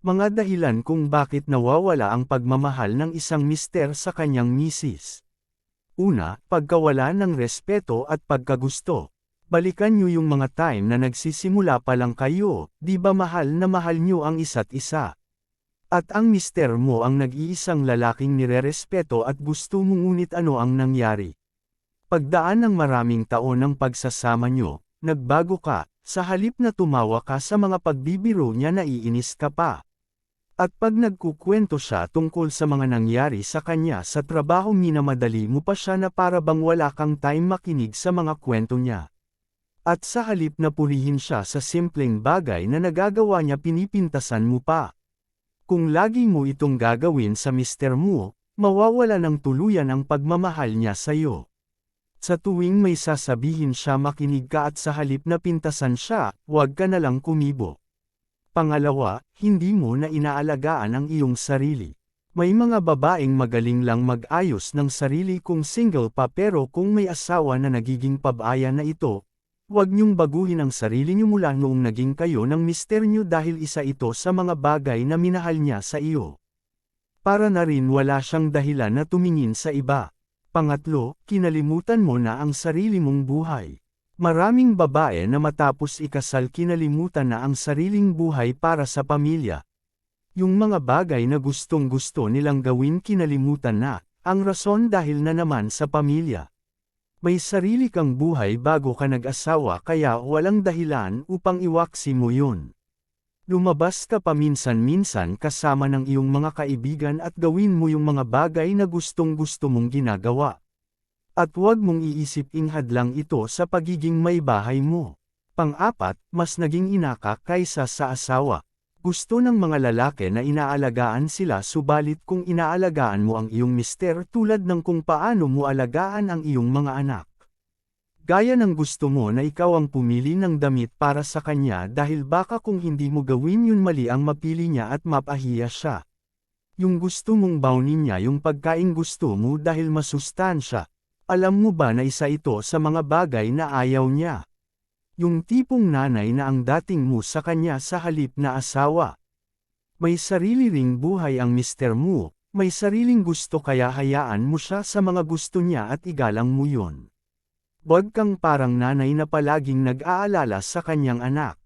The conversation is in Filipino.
Mga dahilan kung bakit nawawala ang pagmamahal ng isang mister sa kanyang misis. Una, pagkawala ng respeto at pagkagusto. Balikan nyo yung mga time na nagsisimula pa lang kayo, di ba mahal na mahal nyo ang isa't isa. At ang mister mo ang nag-iisang lalaking nirerespeto at gusto mo, ngunit ano ang nangyari? Pagdaan ng maraming taon ng pagsasama nyo, nagbago ka, sa halip na tumawa ka sa mga pagbibiro niya, naiinis ka pa. At pag nagkukwento siya tungkol sa mga nangyari sa kanya sa trabaho, minamadali mo pa siya na para bang wala kang time makinig sa mga kwento niya. At sa halip na purihin siya sa simpleng bagay na nagagawa niya, pinipintasan mo pa. Kung lagi mo itong gagawin sa mister mo, mawawala ng tuluyan ang pagmamahal niya sa'yo. Sa tuwing may sasabihin siya, makinig ka, at sa halip na pintasan siya, huwag ka na lang kumibo. Pangalawa, hindi mo na inaalagaan ang iyong sarili. May mga babaeng magaling lang mag-ayos ng sarili kung single pa, pero kung may asawa na nagiging pabaya na ito, huwag niyong baguhin ang sarili niyo mula noong naging kayo ng mister niyo, dahil isa ito sa mga bagay na minahal niya sa iyo. Para na rin wala siyang dahilan na tumingin sa iba. Pangatlo, kinalimutan mo na ang sarili mong buhay. Maraming babae na matapos ikasal kinalimutan na ang sariling buhay para sa pamilya. Yung mga bagay na gustong-gusto nilang gawin kinalimutan na, ang rason dahil na naman sa pamilya. May sarili kang buhay bago ka nag-asawa, kaya walang dahilan upang iwaksi mo yun. Lumabas ka paminsan-minsan kasama ng iyong mga kaibigan at gawin mo yung mga bagay na gustong-gusto mong ginagawa. At huwag mong iisiping hadlang ito sa pagiging may bahay mo. Pang-apat, mas naging ina ka kaysa sa asawa. Gusto ng mga lalaki na inaalagaan sila, subalit kung inaalagaan mo ang iyong mister tulad ng kung paano mo alagaan ang iyong mga anak. Gaya ng gusto mo na ikaw ang pumili ng damit para sa kanya, dahil baka kung hindi mo gawin yun, mali ang mapili niya at mapahiya siya. Yung gusto mong baunin niya yung pagkain gusto mo dahil masustansya. Alam mo ba na isa ito sa mga bagay na ayaw niya? Yung tipong nanay na ang dating mo sa kanya sa halip na asawa. May sarili ring buhay ang mister mo, may sariling gusto, kaya hayaan mo siya sa mga gusto niya at igalang mo yun. Huwag kang parang nanay na palaging nag-aalala sa kanyang anak.